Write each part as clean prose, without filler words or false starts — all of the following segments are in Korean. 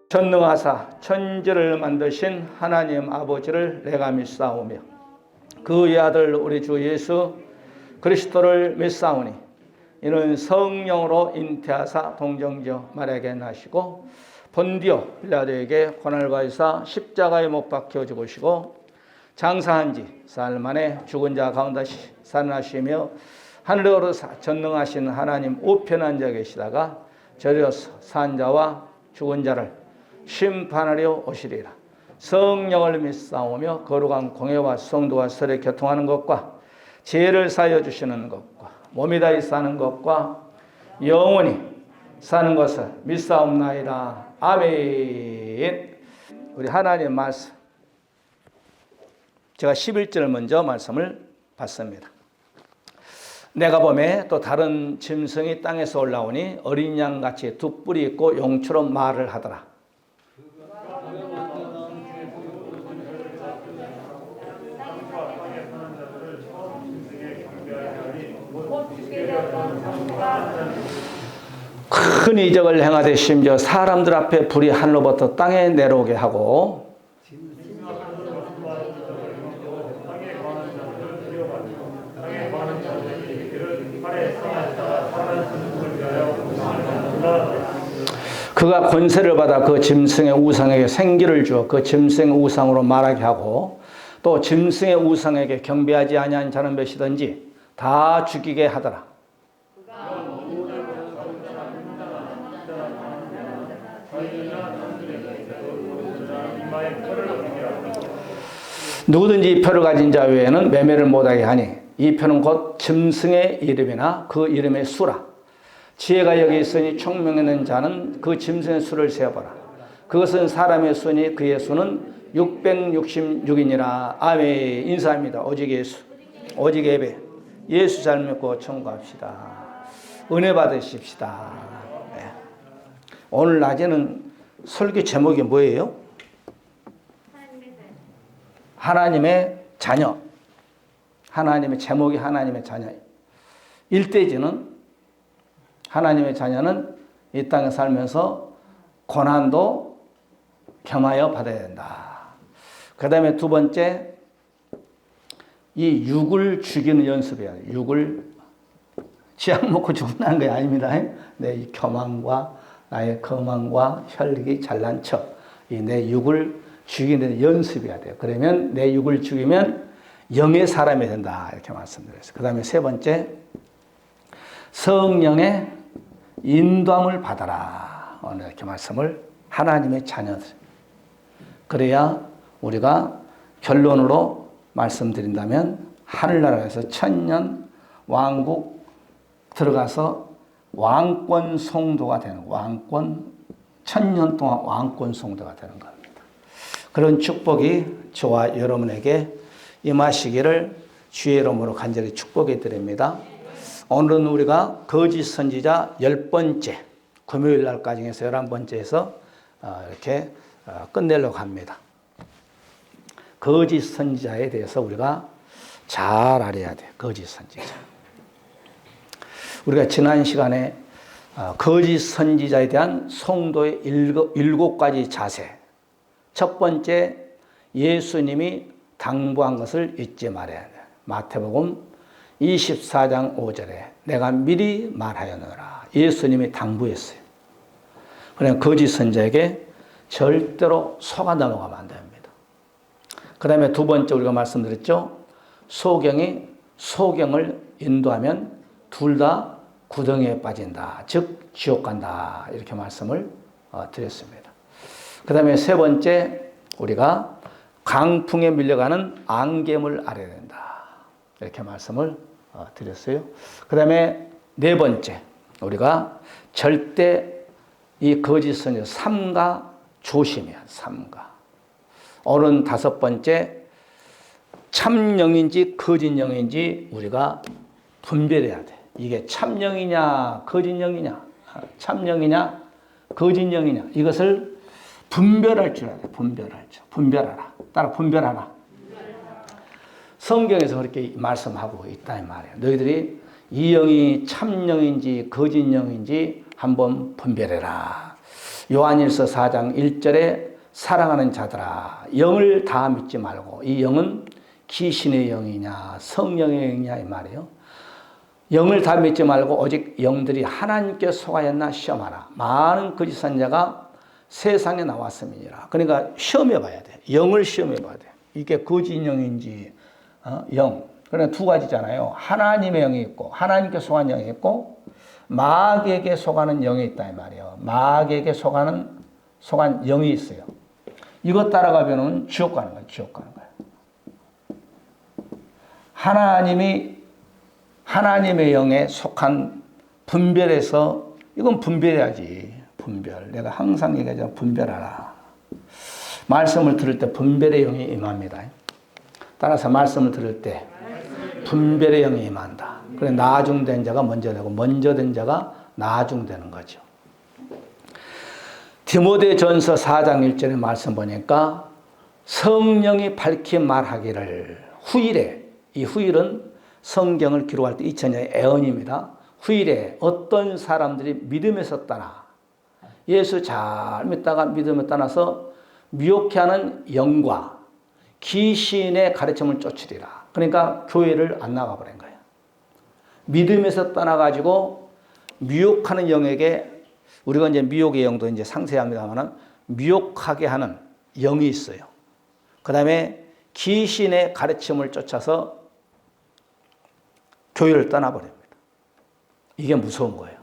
전능하사 천지를 만드신 하나님 아버지를 내가 믿사오며 그의 아들 우리 주 예수 그리스도를 믿사오니 이는 성령으로 잉태하사 동정녀 마리아에게 나시고 본디오 빌라도에게 고난을 받으사 십자가에 못 박혀 죽으시고 장사한 지 사흘 만에 죽은 자 가운데 살아나시며 하늘에 오르사 전능하신 하나님 우편에 앉아 계시다가 저리로서 산 자와 죽은 자를 심판하려 오시리라. 성령을 믿사오며 거룩한 공예와 성도와 설에 교통하는 것과 죄를 사하여 주시는 것과 몸이 다히 사는 것과 영원히 사는 것을 믿사옵나이다. 아멘. 우리 하나님의 말씀, 제가 11절 먼저 말씀을 받습니다. 내가 보매 또 다른 짐승이 땅에서 올라오니 어린 양같이 두 뿔이 있고 용처럼 말을 하더라. 큰 이적을 행하되 심지어 사람들 앞에 불이 하늘로부터 땅에 내려오게 하고 그가 권세를 받아 그 짐승의 우상에게 생기를 주어 그 짐승의 우상으로 말하게 하고 또 짐승의 우상에게 경배하지 아니한 자는 몇이든지 다 죽이게 하더라. 누구든지 이 표를 가진 자 외에는 매매를 못하게 하니 이 표는 곧 짐승의 이름이나 그 이름의 수라. 지혜가 여기 있으니 총명있는 자는 그 짐승의 수를 세어보라. 그것은 사람의 수니 그의 수는 666이니라. 아멘. 인사합니다. 오직 예수, 오직 예배. 예수 잘 믿고 청구합시다. 은혜 받으십시다. 네. 오늘 낮에는 설교 제목이 뭐예요? 하나님의 자녀. 하나님의 제목이 하나님의 자녀. 일대지는 하나님의 자녀는 이 땅에 살면서 고난도 겸하여 받아야 된다. 그 다음에 두 번째, 이 육을 죽이는 연습이야. 육을 지약 먹고 죽는다는 게 아닙니다. 내 이 교만과 나의 거만과 혈기 잘난 척, 이 내 육을 죽이는 연습이어야 돼요. 그러면 내 육을 죽이면 영의 사람이 된다. 이렇게 말씀드렸어요. 그 다음에 세 번째, 성령의 인도함을 받아라. 오늘 이렇게 말씀을 하나님의 자녀들. 그래야 우리가 결론으로 말씀드린다면 하늘나라에서 천년 왕국 들어가서 왕권 성도가 되는, 왕권, 천년 동안 왕권 성도가 되는 겁니다. 그런 축복이 저와 여러분에게 임하시기를 주의 이름으로 간절히 축복해 드립니다. 오늘은 우리가 거짓 선지자 10번째, 금요일 날까지 해서 11번째에서 이렇게 끝내려고 합니다. 거짓 선지자에 대해서 우리가 잘 알아야 돼요. 거짓 선지자. 우리가 지난 시간에 거짓 선지자에 대한 성도의 7가지 자세. 첫 번째, 예수님이 당부한 것을 잊지 말아야 돼요. 마태복음 24장 5절에 내가 미리 말하였노라. 예수님이 당부했어요. 그러면 거짓 선지자에게 절대로 속아 넘어가면 안 됩니다. 그 다음에 두 번째 우리가 말씀드렸죠. 소경을 인도하면 둘 다 구덩이에 빠진다. 즉 지옥 간다. 이렇게 말씀을 드렸습니다. 그 다음에 세 번째 우리가 강풍에 밀려가는 앙겜을 알아야 된다. 이렇게 말씀을 드렸어요. 그 다음에 네 번째 우리가 절대 이 거짓 선지자 삼가 조심해야 삼가. 오늘 다섯 번째 참영인지 거짓영인지 우리가 분별해야 돼. 이게 참영이냐 거짓영이냐, 참영이냐 거짓영이냐, 이것을 분별할 줄 알아야 돼. 분별하라. 따라 분별하라. 성경에서 그렇게 말씀하고 있다 이 말이에요. 너희들이 이 영이 참영인지 거짓영인지 한번 분별해라. 요한일서 4장 1절에 사랑하는 자들아 영을 다 믿지 말고, 이 영은 귀신의 영이냐 성령의 영이냐 이 말이에요. 영을 다 믿지 말고 오직 영들이 하나님께 속하였나 시험하라. 많은 거짓 선지자가 세상에 나왔음이니라. 그러니까 시험해 봐야 돼. 영을 시험해 봐야 돼. 이게 거짓 영인지 영. 그러니까 두 가지잖아요. 하나님의 영이 있고 하나님께 속한 영이 있고 마귀에게 속하는 영이 있다 이 말이에요. 마귀에게 속한 영이 있어요. 이것 따라가면은 지옥 가는 거예요. 지옥 가는 거예요. 하나님의 영에 속한 분별해서, 이건 분별해야지. 분별. 내가 항상 얘기하잖아. 분별하라. 말씀을 들을 때 분별의 영이 임합니다. 따라서 말씀을 들을 때 분별의 영이 임한다. 그래 나중된 자가 먼저 되고 먼저 된 자가 나중되는 거죠. 디모데전서 4장 1절의 말씀 보니까 성령이 밝히 말하기를 후일에, 이 후일은 성경을 기록할 때 2000년의 애언입니다. 후일에 어떤 사람들이 믿음에서 떠나, 예수 잘 믿다가 믿음에 떠나서 미혹해 하는 영과 귀신의 가르침을 쫓으리라. 그러니까 교회를 안 나가버린 거예요. 믿음에서 떠나가지고 미혹하는 영에게, 우리가 이제 미혹의 영도 이제 상세합니다만 미혹하게 하는 영이 있어요. 그 다음에 귀신의 가르침을 쫓아서 교회를 떠나버립니다. 이게 무서운 거예요.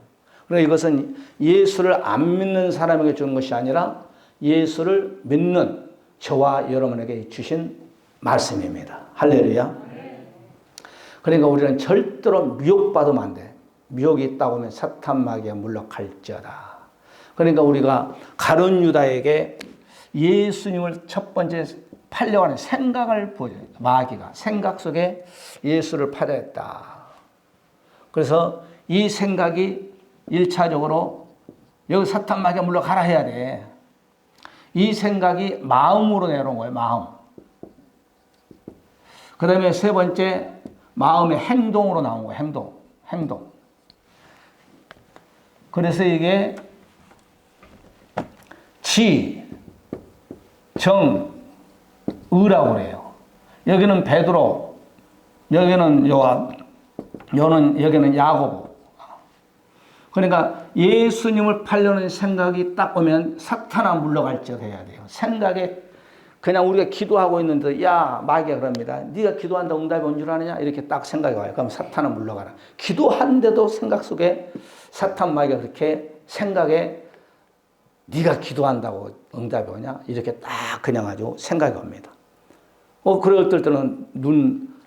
그러니까 이것은 예수를 안 믿는 사람에게 주는 것이 아니라 예수를 믿는 저와 여러분에게 주신 말씀입니다. 할렐루야. 그러니까 우리는 절대로 미혹받으면 안 돼. 미혹이 있다고 하면 사탄 마귀에 물러갈지어다. 그러니까 우리가 가룟 유다에게 예수님을 첫 번째 팔려고 하는 생각을 보여줘요. 마귀가 생각 속에 예수를 팔려 했다. 그래서 이 생각이 1차적으로 여기 사탄 마귀가 물러가라 해야 돼. 이 생각이 마음으로 내려온 거예요. 마음. 그 다음에 세 번째 마음의 행동으로 나온 거예요. 행동. 그래서 이게 지, 정, 의라고 그래요. 여기는 베드로, 여기는 요한, 여기는 야고보. 그러니까 예수님을 팔려는 생각이 딱 오면 사탄아 물러갈지어다 해야 돼요. 생각에 그냥 우리가 기도하고 있는데 야 마귀가 그럽니다. 네가 기도한다고 응답이 온 줄 아느냐? 이렇게 딱 생각이 와요. 그럼 사탄아 물러가라. 기도하는데도 생각 속에 사탄 마귀가 그렇게 생각에 네가 기도한다고 응답이 오냐? 이렇게 딱 그냥 아주 생각이 옵니다. 그럴 때는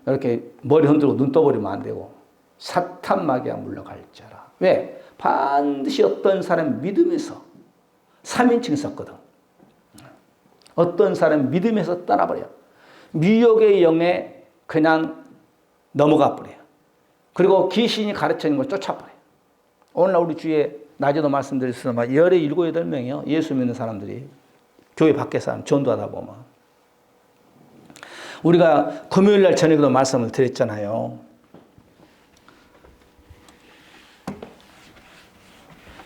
이렇게 머리 흔들고 눈 떠버리면 안 되고 사탄 마귀가 물러갈지어라. 왜? 반드시 어떤 사람 믿음에서 3인칭 썼거든. 어떤 사람 믿음에서 떠나버려. 미혹의 영에 그냥 넘어가 버려요. 그리고 귀신이 가르치는 걸 쫓아버려요. 오늘날 우리 주위에 낮에도 말씀드렸지만 열에 7, 8명이요. 예수 믿는 사람들이 교회 밖에서 전도하다 보면. 우리가 금요일날 저녁에도 말씀을 드렸잖아요.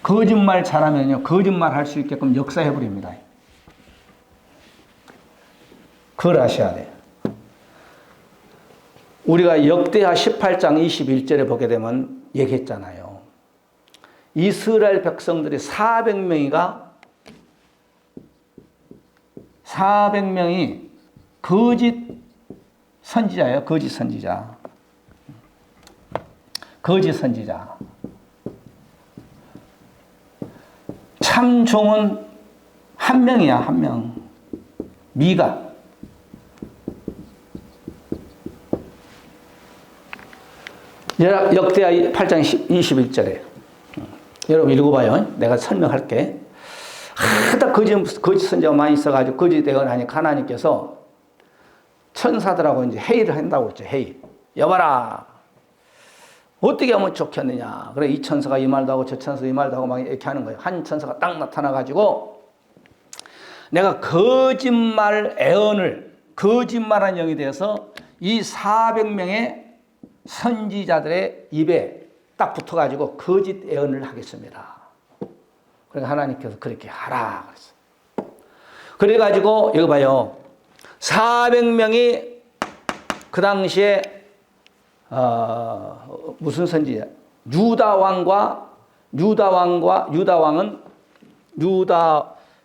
거짓말 잘하면요. 거짓말 할 수 있게끔 역사해버립니다. 그걸 아셔야 돼요. 우리가 역대하 18장 21절에 보게 되면 얘기했잖아요. 이스라엘 백성들이 400명이 거짓 선지자예요. 거짓 선지자. 참 종은 한 명이야. 한 명. 미가. 역대하 8장 21절에 여러분 읽어봐요. 내가 설명할게. 하다 거짓 선지자가 많이 있어가지고 거짓 대언하니 하나님께서 천사들하고 이제 회의를 한다고 했죠. 회의. 여봐라. 어떻게 하면 좋겠느냐. 그래 이 천사가 이 말도 하고 저 천사가 이 말도 하고 막 이렇게 하는 거예요. 한 천사가 딱 나타나가지고 내가 거짓말 애언을 거짓말한 영이 되어서 이 400명의 선지자들의 입에 딱 붙어가지고 거짓 애언을 하겠습니다. 그러니까 하나님께서 그렇게 하라 그랬어요. 그래가지고 여기 봐요. 400명이 그 당시에 무슨 선지자? 유다 왕은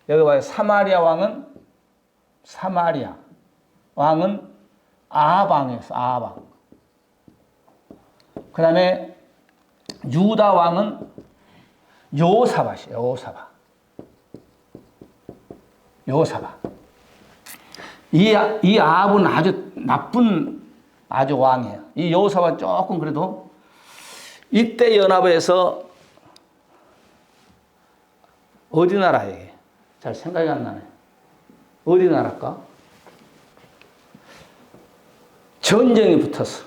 여기 봐요. 사마리아 왕은 아합 왕이었어. 아합 왕. 그 다음에 유다 왕은 요사밧이에요. 요사밧. 이 아합은 아주 나쁜 아주 왕이에요. 이 요사밧 조금 그래도 이때 연합에서 어디 나라에 잘 생각이 안 나네. 어디 나라일까? 전쟁이 붙었어.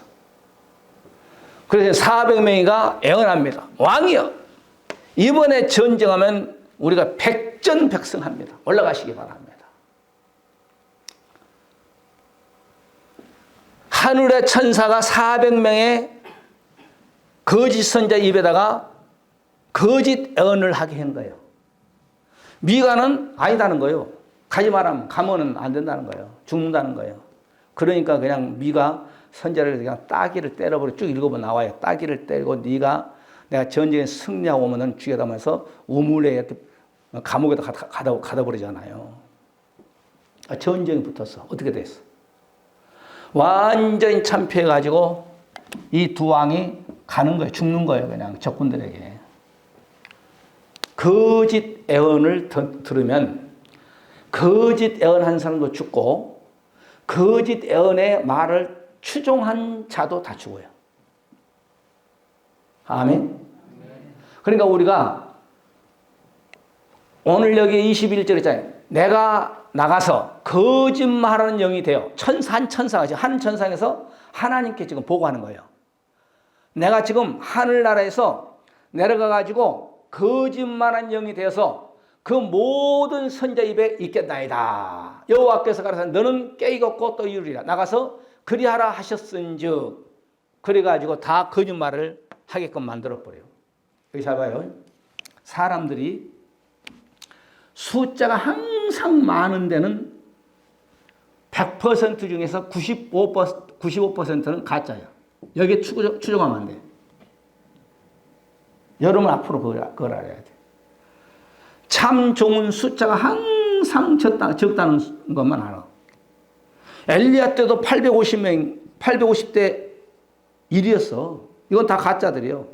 그래서 400명이가 애원합니다. 왕이여, 이번에 전쟁하면 우리가 백전백승합니다. 올라가시기 바랍니다. 하늘의 천사가 400명의 거짓 선자 입에다가 거짓 애언을 하게 한 거예요. 미가는 아니다는 거예요. 가지 말하면 가면은 안 된다는 거예요. 죽는다는 거예요. 그러니까 그냥 미가 선자를 그냥 따귀를 때려버려. 쭉 읽어보면 나와요. 따귀를 때리고 네가 내가 전쟁에 승리하고 오면은 죽여다면서 우물에 감옥에다 가다 버리잖아요. 전쟁이 붙었어. 어떻게 됐어? 완전히 참패해가지고 이 두 왕이 가는 거예요. 죽는 거예요. 그냥 적군들에게. 거짓 애언을 들으면 거짓 애언한 사람도 죽고 거짓 애언의 말을 추종한 자도 다 죽어요. 아멘. 그러니까 우리가 오늘 여기 21절 있잖아요. 내가 나가서 거짓말하는 영이 되어 한 천사가 지금 한 천상에서 하나님께 지금 보고하는 거예요. 내가 지금 하늘나라에서 내려가가지고 거짓말하는 영이 되어서 그 모든 선자 입에 있겠나이다. 여호와께서 가라사대 너는 깨이겠고 또 이루리라. 나가서 그리하라 하셨은즉 그래가지고 다 거짓말을 하게끔 만들어버려요. 여기 잘 봐요. 사람들이 숫자가 항상 많은 데는 100% 중에서 95%는 가짜야. 여기에 추정하면 안 돼. 여러분 앞으로 그걸 알아야 돼. 참 종은 숫자가 항상 적다는 것만 알아. 엘리야 때도 850대 1이었어. 이건 다 가짜들이요.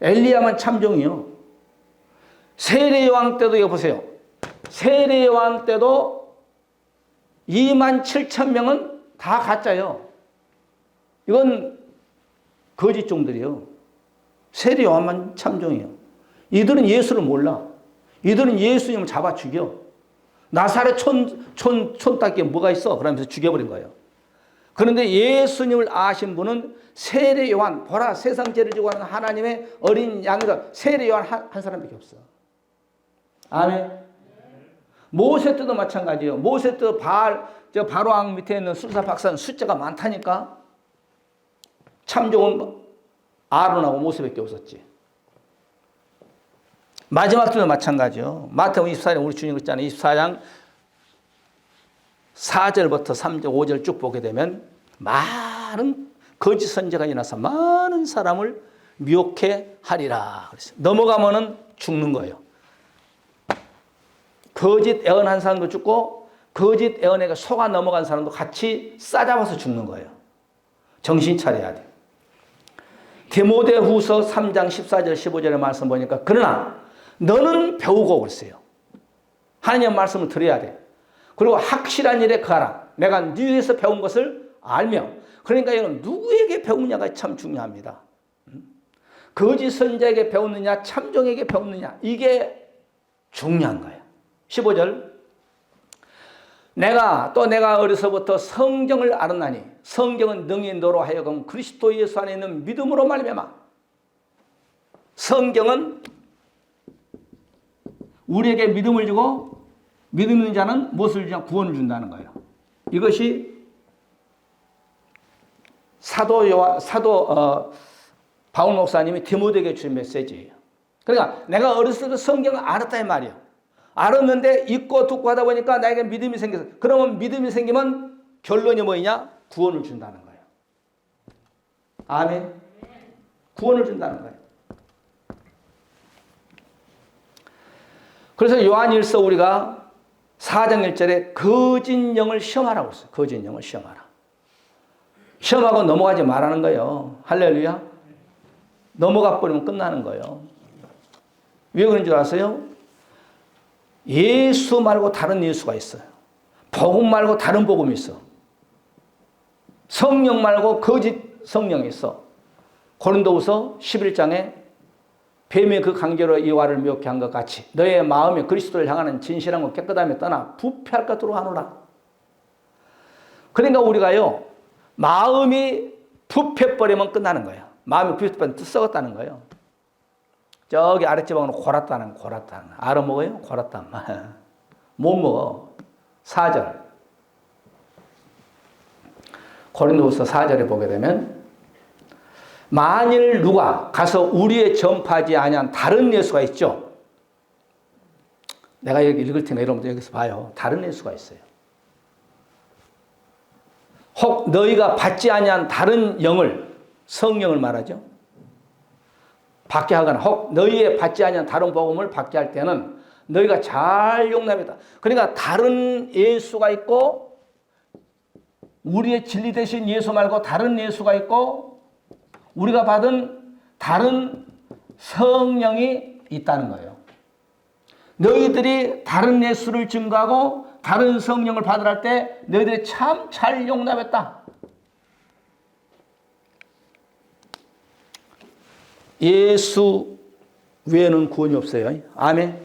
엘리야만 참종이요. 세례요한 때도 여보세요. 세례요한 때도 27,000명은 다 가짜요. 이건 거짓종들이요. 세례요한만 참종이요. 이들은 예수를 몰라. 이들은 예수님을 잡아 죽여. 나사렛 촌딱지에 뭐가 있어? 그러면서 죽여버린 거예요. 그런데 예수님을 아신 분은 세례요한, 보라 세상 죄를 지고 하는 하나님의 어린 양이다. 세례요한 한 사람밖에 없어. 아멘. 모세 때도 마찬가지예요. 모세 때 바로왕 밑에 있는 수사 박사는 숫자가 많다니까. 참종은 아론하고 모세밖에 없었지. 마지막 때도 마찬가지요. 마태복음 24장 우리 주님 그랬잖아요. 24장 4절부터 3절, 5절 쭉 보게 되면 많은 거짓 선지자가 일어나서 많은 사람을 미혹해 하리라 그랬어요. 넘어가면은 죽는 거예요. 거짓 애언한 사람도 죽고 거짓 애언에 속아 넘어간 사람도 같이 싸잡아서 죽는 거예요. 정신 차려야 돼. 디모데후서 3장 14절 15절의 말씀 보니까 그러나 너는 배우고 그랬어요. 하나님의 말씀을 들어야 돼. 그리고 확실한 일에 가라. 내가 너에게서 배운 것을 알며. 그러니까 이건 누구에게 배우느냐가 참 중요합니다. 거짓 선자에게 배웠느냐 참종에게 배웠느냐 이게 중요한 거예요. 15절 내가 어려서부터 성경을 알았나니 성경은 능히 너로 하여금 그리스도 예수 안에 있는 믿음으로 말미암아. 성경은 우리에게 믿음을 주고 믿음 있는 자는 무엇을 주냐? 구원을 준다는 거예요. 이것이 바울 목사님이 디모데에게 준 메시지예요. 그러니까 내가 어렸을 때 성경을 알았다 이 말이야. 알았는데 읽고 듣고 하다 보니까 나에게 믿음이 생겼어. 그러면 믿음이 생기면 결론이 뭐냐? 구원을 준다는 거예요. 아멘. 구원을 준다는 거예요. 그래서 요한일서 우리가 4장 1절에 거짓 영을 시험하라고 했어요. 거짓 영을 시험하라. 시험하고 넘어가지 말라는 거예요. 할렐루야. 넘어가 버리면 끝나는 거예요. 왜 그런 줄 아세요? 예수 말고 다른 예수가 있어요. 복음 말고 다른 복음이 있어. 성령 말고 거짓 성령이 있어. 고린도후서 11장에 뱀의 그 강제로 이와를 미혹해 한 것 같이 너의 마음이 그리스도를 향하는 진실한 것 깨끗함에 떠나 부패할 것으로 하노라. 그러니까 우리가요, 마음이 부패버리면 끝나는 거예요. 마음이 부패버리면 썩었다는 거예요. 저기 아랫지방으로 고라땅 알아먹어요? 고라땅 못 먹어. 4절 고린도후서 4절에 보게 되면 만일 누가 가서 우리의 전파하지 아니한 다른 예수가 있죠. 내가 여기 읽을 테니까 여러분들 여기서 봐요. 다른 예수가 있어요. 혹 너희가 받지 아니한 다른 영을, 성령을 말하죠. 받게 하거나 혹 너희의 받지 아니한 다른 복음을 받게 할 때는 너희가 잘 용납했다. 그러니까 다른 예수가 있고 우리의 진리 되신 예수 말고 다른 예수가 있고 우리가 받은 다른 성령이 있다는 거예요. 너희들이 다른 예수를 증거하고 다른 성령을 받으라 할 때 너희들이 참 잘 용납했다. 예수 외에는 구원이 없어요. 아멘.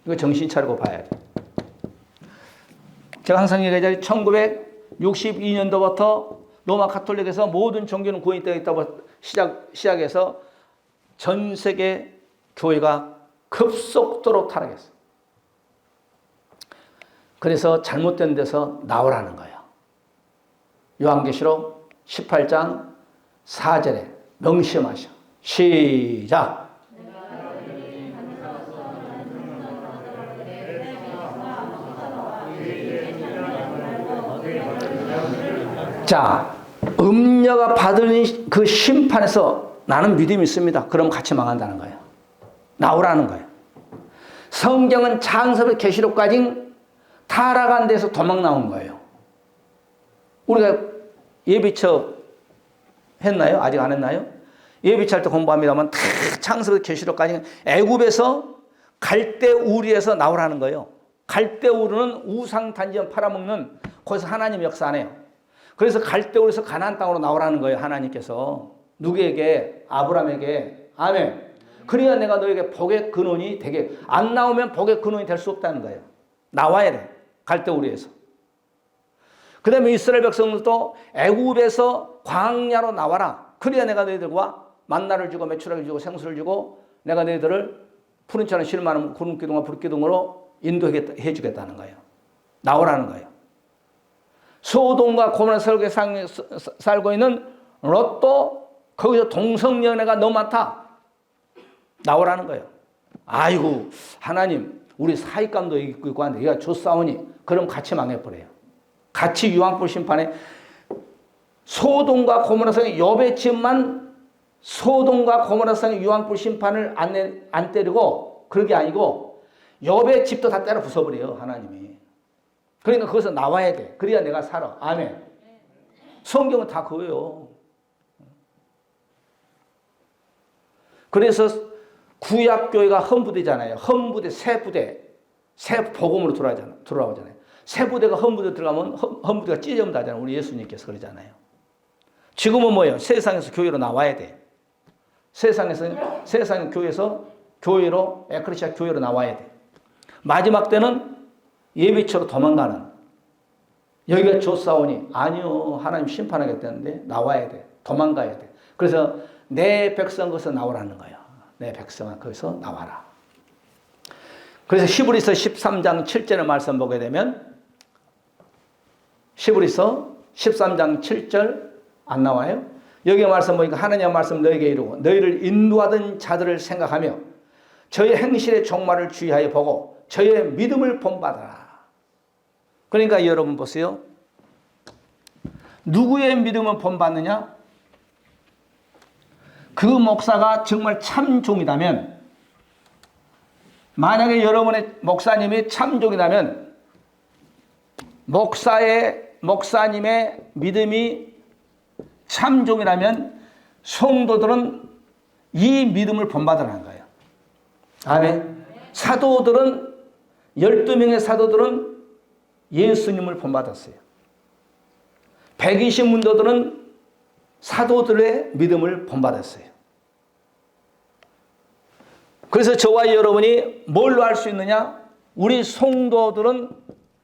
이거 정신 차리고 봐야 돼. 제가 항상 얘기하잖아요. 1962년도부터 로마 가톨릭에서 모든 종교는 구원이 되어 있다고 시작해서 전 세계 교회가 급속도로 타락했어요. 그래서 잘못된 데서 나오라는 거예요. 요한계시록 18장 4절에 명심하셔. 시작. 자, 음녀가 받은 그 심판에서 나는 믿음이 있습니다. 그럼 같이 망한다는 거예요. 나오라는 거예요. 성경은 창세부터 계시록까지 타락한 데서 도망 나온 거예요. 우리가 예비처 했나요? 아직 안 했나요? 예비처 할 때 공부합니다만 다 창세부터 계시록까지 애굽에서 갈대우리에서 나오라는 거예요. 갈대우리는 우상 단지연 팔아먹는 거기서 하나님 역사 안 해요. 그래서 갈대우리에서 가나안 땅으로 나오라는 거예요. 하나님께서 누구에게? 아브라함에게. 아멘. 그래야 내가 너에게 복의 근원이 되게, 안 나오면 복의 근원이 될 수 없다는 거예요. 나와야 돼. 갈대우리에서. 그 다음에 이스라엘 백성들도 애굽에서 광야로 나와라. 그래야 내가 너희들과 만나를 주고 메추라기를 주고 생수를 주고 내가 너희들을 푸른 차는 실만한 구름기둥과 불기둥으로 인도해 주겠다는 거예요. 나오라는 거예요. 소돔과 고모라 설계 살고 있는 롯도 거기서 동성연애가 너무 많다. 나오라는 거예요. 아이고 하나님 우리 사익감도 있고 한데 얘가 좋사오니 그럼 같이 망해버려요. 같이 유황불 심판에 소돔과 고모라 성의 욥의 집만 소돔과 고모라 성의 유황불 심판을 안 때리고 그런 게 아니고 욥의 집도 다 때려 부숴버려요. 하나님이. 그러니까 거기서 나와야 돼. 그래야 내가 살아. 아멘. 성경은 다 그거예요. 그래서 구약교회가 헌부대잖아요. 헌부대, 새 부대, 새 복음으로 돌아오잖아요. 새 부대가 헌부대 들어가면 헌부대가 찢어진다잖아요. 우리 예수님께서 그러잖아요. 지금은 뭐예요? 세상에서 교회로 나와야 돼. 세상 교회에서 교회로, 에크레시아 교회로 나와야 돼. 마지막 때는 예비처로 도망가는. 여기가 좋사오니 아니요 하나님 심판하겠다는데 나와야 돼. 도망가야 돼. 그래서 내 백성 거기서 나오라는 거예요. 내 백성아 거기서 나와라. 그래서 히브리서 13장 7절의 말씀 보게 되면 히브리서 13장 7절 안 나와요? 여기 말씀 보니까 하나님의 말씀 너에게 이르고 너희를 인도하던 자들을 생각하며 저의 행실의 종말을 주의하여 보고 저의 믿음을 본받아라. 그러니까 여러분 보세요. 누구의 믿음을 본받느냐? 그 목사가 정말 참종이라면, 만약에 여러분의 목사님이 참종이라면 목사님의 믿음이 참종이라면 성도들은 이 믿음을 본받으라는 거예요. 아멘. 사도들은 12명의 사도들은 예수님을 본받았어요. 120문도들은 사도들의 믿음을 본받았어요. 그래서 저와 여러분이 뭘로 알 수 있느냐? 우리 성도들은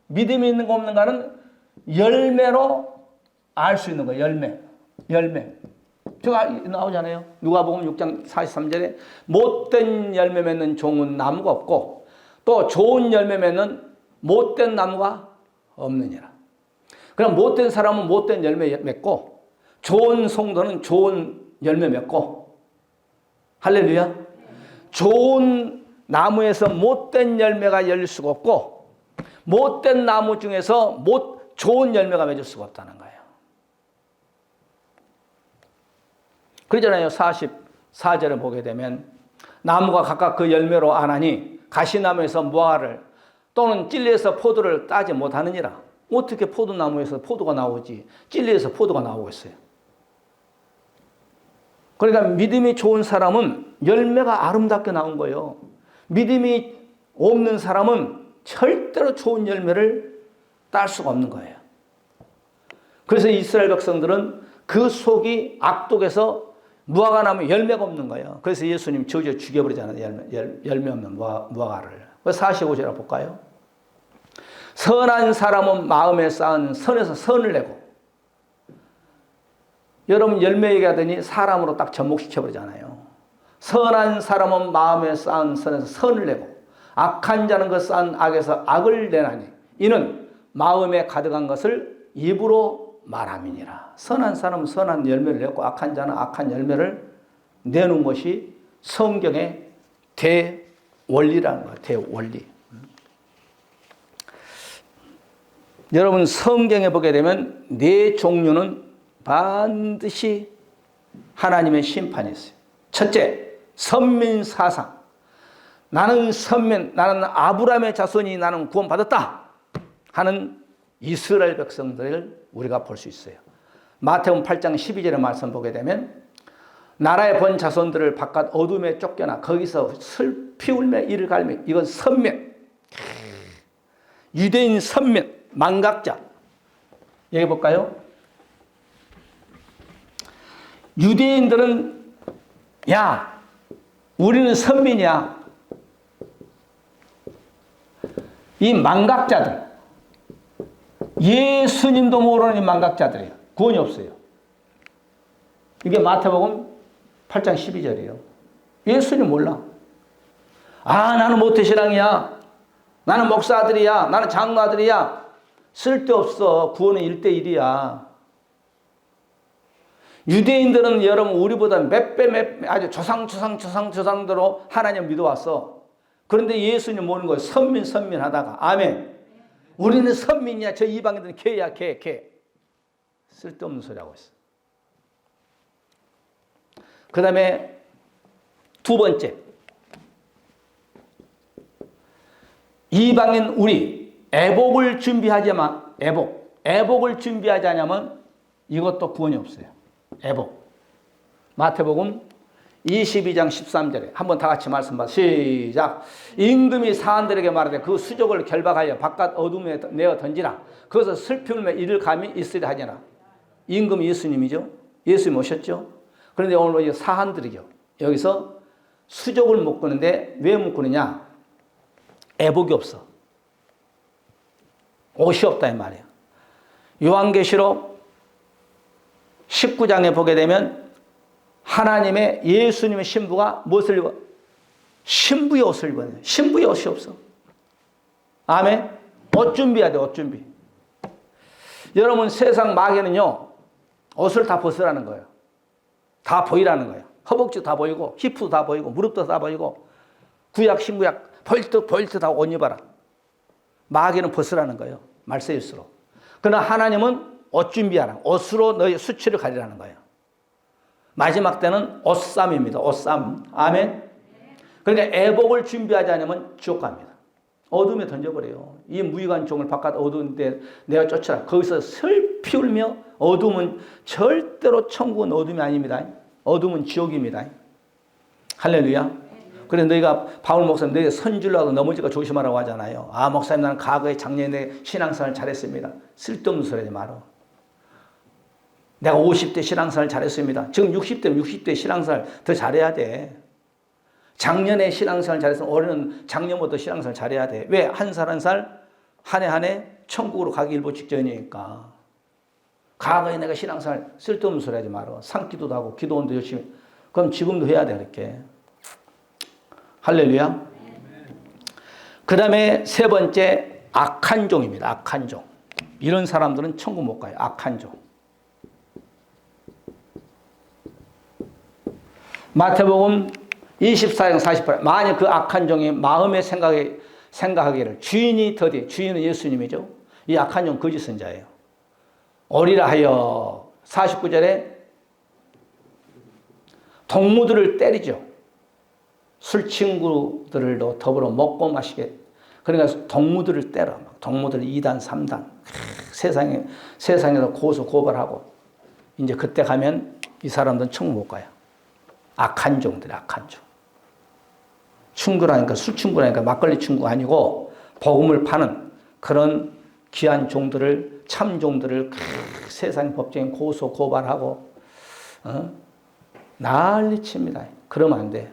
믿음이 있는가 없는가는 열매로 알 수 있는 거예요. 열매. 제가 나오잖아요. 누가복음 6장 43절에 못된 열매 맺는 종은 나무가 없고 또 좋은 열매 맺는 못된 나무가 없느니라. 그럼 못된 사람은 못된 열매 맺고 좋은 성도는 좋은 열매 맺고, 할렐루야. 좋은 나무에서 못된 열매가 열릴 수가 없고 못된 나무 중에서 좋은 열매가 맺을 수가 없다는 거예요. 그러잖아요. 44절에 보게 되면 나무가 각각 그 열매로 아나니 가시나무에서 무화과를 또는 찔레에서 포도를 따지 못하느니라. 어떻게 포도나무에서 포도가 나오지 찔레에서 포도가 나오겠어요? 그러니까 믿음이 좋은 사람은 열매가 아름답게 나온 거예요. 믿음이 없는 사람은 절대로 좋은 열매를 딸 수가 없는 거예요. 그래서 이스라엘 백성들은 그 속이 악독해서 무화과 나무 열매가 없는 거예요. 그래서 예수님 저주에 죽여버리잖아요. 열매 없는 무화과를. 45절에 볼까요? 선한 사람은 마음에 쌓은 선에서 선을 내고, 여러분 열매 얘기하더니 사람으로 딱 접목시켜버리잖아요. 선한 사람은 마음에 쌓은 선에서 선을 내고 악한 자는 그 쌓은 악에서 악을 내나니 이는 마음에 가득한 것을 입으로 말함이니라. 선한 사람은 선한 열매를 내고 악한 자는 악한 열매를 내는 것이 성경의 대원리라는 거예요. 대원리. 여러분 성경에 보게 되면 네 종류는 반드시 하나님의 심판이 있어요. 첫째, 선민사상. 나는 선민, 나는 아브라함의 자손이 나는 구원받았다 하는 이스라엘 백성들을 우리가 볼 수 있어요. 마태복음 8장 12절의 말씀 보게 되면 나라의 본 자손들을 바깥 어둠에 쫓겨나 거기서 슬피 울며 이를 갈며, 이건 선민, 유대인 선민, 망각자. 얘기해 볼까요? 유대인들은 야 우리는 선민이야. 이 망각자들, 예수님도 모르는 이 망각자들이에요. 구원이 없어요. 이게 마태복음 8장 12절이에요. 예수님 몰라. 아 나는 모태신앙이야. 나는 목사 아들이야. 나는 장로 아들이야. 쓸데없어. 구원은 1대1이야. 유대인들은 여러분 우리보다 몇 배 아주 조상대로 하나님 믿어왔어. 그런데 예수님 모르는 거예요. 선민 하다가. 아멘. 우리는 선민이야. 저 이방인들은 개야 개. 쓸데없는 소리 하고 있어. 그 다음에 두 번째, 이방인 우리 애복을 준비하자면 애복을 준비하지 않으면 이것도 구원이 없어요. 애복. 마태복음 22장 13절에 한번 다 같이 말씀 봐. 시작. 임금이 사한들에게 말하되 그 수족을 결박하여 바깥 어둠에 내어 던지라. 그것을 슬피 울며 이를 감히 있으리 하니라. 임금이 예수님이죠. 예수님 오셨죠. 그런데 오늘 사한들이죠. 여기서 수족을 묶는데 왜 묶느냐? 애복이 없어. 옷이 없다 이 말이에요. 요한계시록 19장에 보게 되면 하나님의 예수님의 신부가 무엇을 입어? 신부의 옷을 입어요. 신부의 옷이 없어. 아멘. 옷 준비해야 돼. 옷 준비. 여러분 세상 마귀는요 옷을 다 벗으라는 거예요. 다 보이라는 거예요. 허벅지도 다 보이고 히프도 다 보이고 무릎도 다 보이고 구약 신구약 볼트 다 옷 입어라. 마귀는 벗으라는 거예요. 말세일수록. 그러나 하나님은 옷 준비하라. 옷으로 너의 수치를 가리라는 거예요. 마지막 때는 옷쌈입니다. 옷쌈. 아멘. 그러니까 애복을 준비하지 않으면 지옥 갑니다. 어둠에 던져버려요. 이 무익한 종을 바깥 어두운데 내가 쫓아라. 거기서 슬피 울며 어둠은 절대로 천국은 어둠이 아닙니다. 어둠은 지옥입니다. 할렐루야. 그래 너희가 바울 목사님 너희가 선줄라도 넘어질까 조심하라고 하잖아요. 아 목사님 나는 과거에 작년에 신앙생활 잘했습니다. 쓸데없는 소리 하지 마라. 내가 50대 신앙생활 잘했습니다. 지금 60대 신앙생활 더 잘해야 돼. 작년에 신앙생활 잘했으면 올해는 작년부터 신앙생활 잘해야 돼. 왜? 한 살 한 살 한 해 한 해 천국으로 가기 일보 직전이니까. 과거에 내가 신앙생활 쓸데없는 소리 하지 마라. 산기도도 하고 기도원도 열심히. 그럼 지금도 해야 돼 그렇게. 할렐루야. 그 다음에 세 번째 악한 종입니다. 악한 종. 이런 사람들은 천국 못 가요. 악한 종. 마태복음 24장 48. 만약 그 악한 종이 마음에 생각하기를 주인이 더디. 주인은 예수님이죠. 이 악한 종 거짓 선자예요. 오리라 하여 49절에 동무들을 때리죠. 술 친구들도 더불어 먹고 마시게. 그러니까 동무들을 때려. 동무들 2단, 3단. 세상에서 고소 고발하고. 이제 그때 가면 이 사람들은 천국 못 가요. 악한 종들이 악한 종. 친구라니까 술 친구라니까 막걸리 친구가 아니고 복음을 파는 그런 귀한 종들을 참 종들을 세상 법정에 고소 고발하고 난리칩니다. 그러면 안 돼.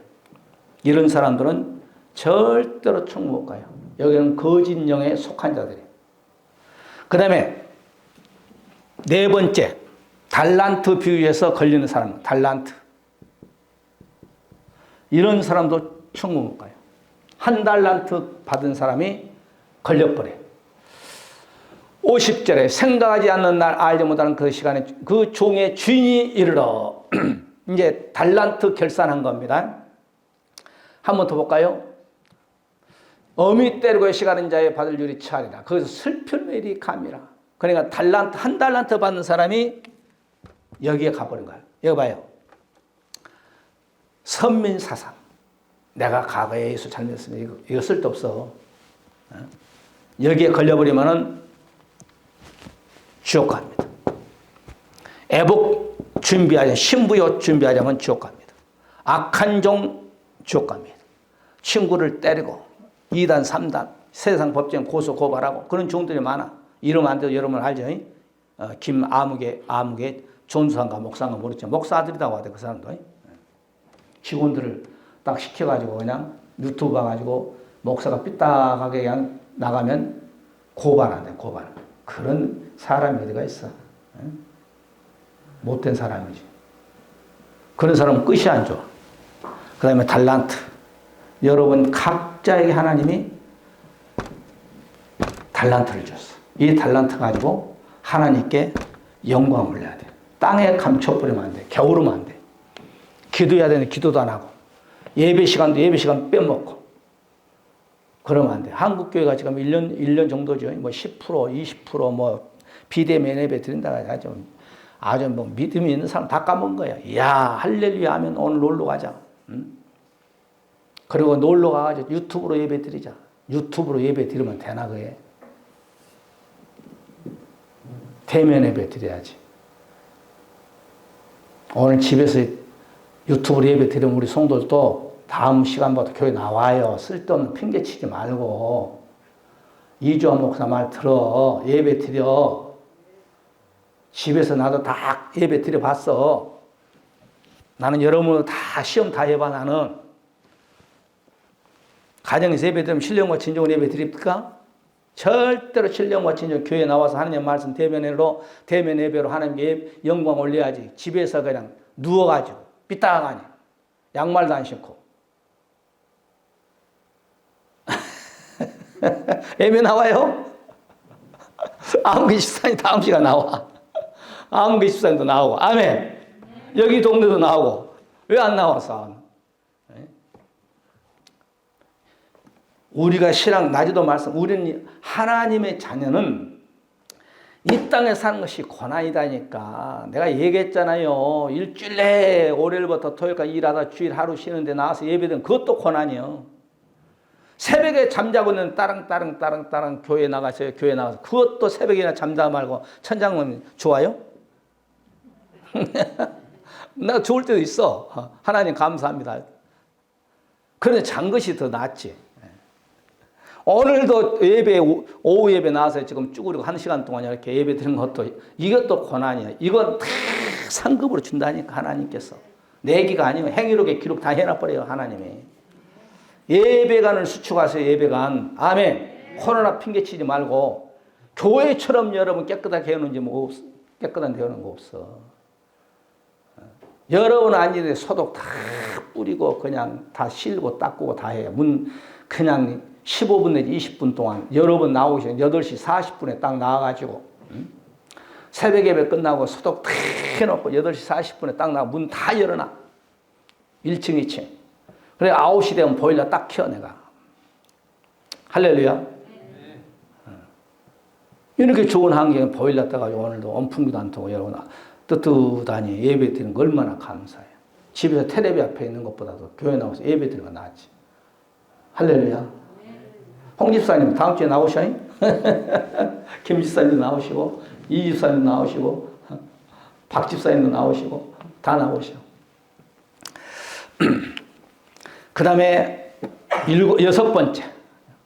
이런 사람들은 절대로 천국 못 가요. 여기는 거짓 영에 속한 자들이에요. 그 다음에 네 번째 달란트 비유에서 걸리는 사람. 달란트. 이런 사람도 천국 못 가요. 한 달란트 받은 사람이 걸려버려요. 50절에 생각하지 않는 날 알지 못하는 그 시간에 그 종의 주인이 이르러 이제 달란트 결산한 겁니다. 한 번 더 볼까요? 어미 때리고 시가는 자의 받을 율이 차리라. 거기서 슬픈 일이 감이라. 그러니까 한 달란트 받는 사람이 여기에 가버린 거예요. 여기 봐요. 선민사상. 내가 과거에 예수 잘 믿었으면 이거 쓸데없어. 여기에 걸려버리면은 지옥 갑니다. 애복 준비하자, 신부옷 준비하자면 지옥 갑니다. 악한 종 지옥 갑니다. 친구를 때리고 2단, 3단 세상 법정 고소 고발하고 그런 종들이 많아. 이름 안 돼도 여러분 알죠? 김아무개 존수상가 목사인가 모르겠지만 목사 아들이라고 하대 그 사람도. 직원들을 딱 시켜가지고 그냥 유튜브 봐가지고 목사가 삐딱하게 그냥 나가면 고발한대. 고발. 그런 사람이 어디가 있어? 못된 사람이지. 그런 사람은 끝이 안 좋아. 그 다음에 달란트. 여러분 각자에게 하나님이 달란트를 줬어. 이 달란트 가지고 하나님께 영광을 올려야 돼. 땅에 감춰버리면 안 돼. 겨우르면 안 돼. 기도해야 되는데 기도도 안 하고 예배 시간도 예배 시간 빼먹고 그러면 안 돼. 한국교회가 지금 1년 정도죠. 뭐 10%, 20% 뭐 비대면 예배 드린다고 하죠. 아주 뭐 믿음이 있는 사람 다 까먹은 거야. 이야 할렐루야 하면 오늘 놀러 가자. 응? 그리고 놀러 가가지고 유튜브로 예배 드리자. 유튜브로 예배 드리면 되나 그게? 대면 예배 드려야지. 오늘 집에서 유튜브로 예배 드리면 우리 성도들도 다음 시간부터 교회 나와요. 쓸데없는 핑계 치지 말고 이주환 목사 말 들어. 예배 드려. 집에서 나도 다 예배 드려봤어. 나는 여러분도 다 시험 다 해봐. 나는 가정에서 예배 드리면 신령과 진정으로 예배 드립니까? 절대로 신령과 진정 교회 나와서 하나님 말씀 대면 예배로 하나님께 영광 올려야지. 집에서 그냥 누워가지고 삐딱하니 양말도 안 신고 예배 나와요? 아무개 14니 다음 시간 나와. 아무개 14니도 나오고 아멘. 여기 동네도 나오고. 왜 안 나와서? 우리가 신앙, 낮에도 말씀, 우리는 하나님의 자녀는 이 땅에 사는 것이 고난이다니까. 내가 얘기했잖아요. 일주일 내에 월요일부터 토요일까지 일하다 주일 하루 쉬는데 나와서 예배드리면 그것도 고난이요. 새벽에 잠자고 있는 따릉따릉 교회 나가세요. 교회 나가서 그것도 새벽이나 잠자 말고 천장만 좋아요? 나 좋을 때도 있어. 하나님 감사합니다. 그런데 잔 것이 더 낫지. 오늘도 예배, 오후 예배 나와서 지금 쭈그리고 1시간 동안 이렇게 예배 드리는 것도 이것도 고난이야. 이건 다 상급으로 준다니까 하나님께서. 내기가 아니면 행위록에 기록 다 해놔버려요 하나님이. 예배관을 수축하세요. 예배관. 아멘. 코로나 핑계치지 말고 교회처럼 여러분 깨끗하게 해놓은지 뭐 없어. 깨끗한 데 해놓은 거 없어. 여러분 아니데 소독 다 뿌리고 그냥 다 실고 닦고 다 해요. 문 그냥 15분 내지 20분 동안 여러분 나오시면 8시 40분에 딱 나와가지고 새벽 예배 끝나고 소독 다 해놓고 8시 40분에 딱 나와 문 다 열어놔. 1층 2층. 그래 9시 되면 보일러 딱 켜 내가. 할렐루야. 이렇게 좋은 환경에 보일러 떠가지고 오늘도 온풍기도 안 통고 여러분 뜨뜻하니 예배 드리는 거 얼마나 감사해요. 집에서 텔레비 앞에 있는 것보다도 교회 나와서 예배 드리는 거 낫지. 할렐루야. 홍 집사님 다음 주에 나오셔요. 김 집사님도 나오시고 이 집사님도 나오시고 박 집사님도 나오시고 다 나오셔. 그 다음에 6번째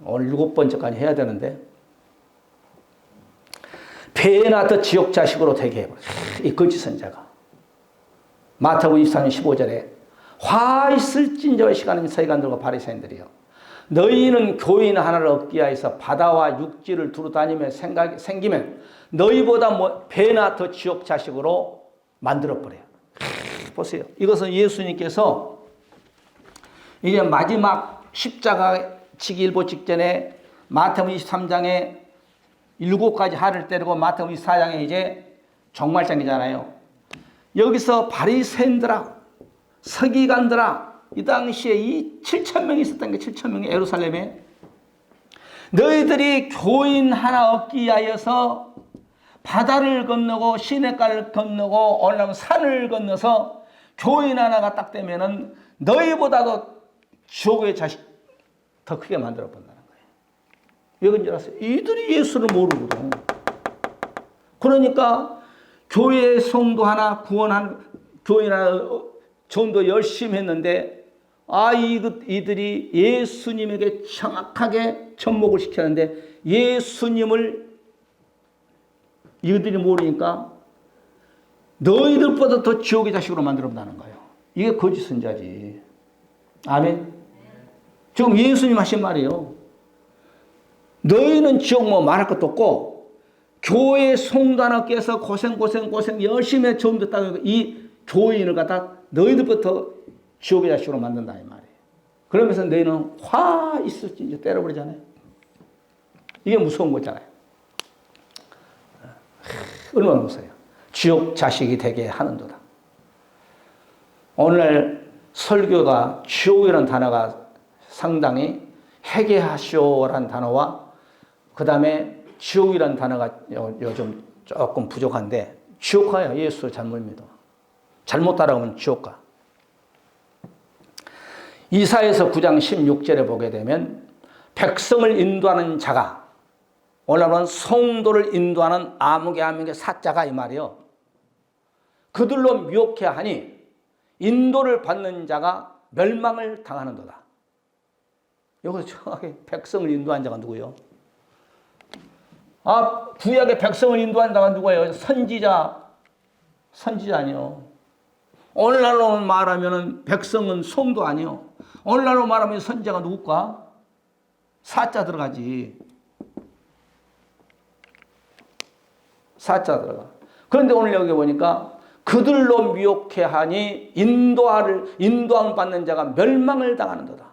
오늘 7번째까지 해야 되는데 배나 더 지옥 자식으로 되게 해버려. 이 거짓 선자가 마태복음 24장 15절에 화 있을진저의 시간은 서기관들과 바리새인들이요 너희는 교인 하나를 얻기 위해서 바다와 육지를 두루 다니며 생기면 너희보다 배나 더 지옥 자식으로 만들어버려요. 보세요. 이것은 예수님께서 이제 마지막 십자가 지기 일보 직전에 마태복음 23장에 7가지 하를 때리고 마태복음 24장에 이제 종말장이잖아요. 여기서 바리새인들아 서기관들아 이 당시에 이 7,000명이 있었던 게 7,000명이 예루살렘에 너희들이 교인 하나 얻기 위하여서 바다를 건너고 시냇가를 건너고 올라면 산을 건너서 교인 하나가 딱 되면은 너희보다도 지옥의 자식 더 크게 만들어 본다는 거예요. 왜 그런지 아세요? 이들이 예수를 모르거든. 그러니까 교회 성도 하나 구원한 교인 하나 좀 더 열심히 했는데 이들이 예수님에게 정확하게 접목을 시켰는데 예수님을 이들이 모르니까 너희들보다 더 지옥의 자식으로 만들어 본다는 거예요. 이게 거짓 선자지. 아멘. 지금 예수님 하신 말이에요. 너희는 지옥 말할 것도 없고 교회 성도 하나 께서 고생 열심히 처음 듣다가 이 교인을 갖다 너희들부터 지옥의 자식으로 만든다 이 말이에요. 그러면서 너희는 화 있을지 이제 때려버리잖아요. 이게 무서운 거잖아요. 얼마나 무서워요. 지옥 자식이 되게 하는도다. 오늘날 설교가 지옥이라는 단어가 상당히 회개하시오라는 단어와 그 다음에 지옥이라는 단어가 요즘 조금 부족한데 지옥가요. 예수를 잘못 믿어. 잘못 따라가면 지옥가. 이사야서 9장 16절에 보게 되면 백성을 인도하는 자가 오늘은 성도를 인도하는 아무개 사자가 이 말이요. 그들로 미혹해 하니 인도를 받는 자가 멸망을 당하는도다. 여기서 정확하게 백성을 인도한 자가 누구예요? 구약의 백성을 인도한 자가 누구예요? 선지자 아니요. 오늘날로 말하면 백성은 성도 아니요. 오늘날로 말하면 선지자가 누굴까? 사자 들어가지. 사자 들어가. 그런데 오늘 여기 보니까 그들로 미혹해 하니 인도함 받는 자가 멸망을 당하는도다.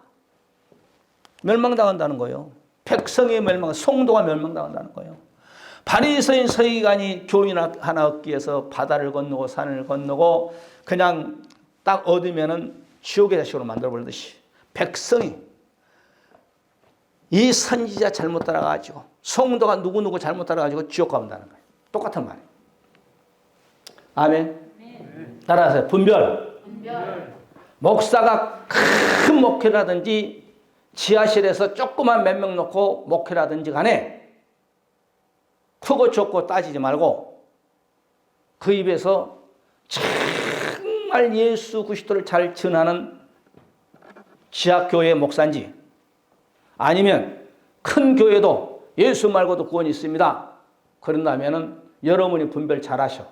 멸망당한다는 거예요. 백성의 멸망, 성도가 멸망당한다는 거예요. 바리새인 서기관이 교인 하나 얻기 위해서 바다를 건너고 산을 건너고 그냥 딱 얻으면은 지옥의 자식으로 만들어버리듯이 백성이 이 선지자 잘못 따라가지고 성도가 누구누구 잘못 따라가지고 지옥 가온다는 거예요. 똑같은 말이에요. 아멘. 따라하세요. 분별. 목사가 큰 목회라든지 지하실에서 조그만 몇 명 놓고 목회라든지 간에 크고 적고 따지지 말고 그 입에서 정말 예수 그리스도를 잘 전하는 지하교회 목사인지 아니면 큰 교회도 예수 말고도 구원이 있습니다. 그런다면 여러분이 분별 잘 하셔.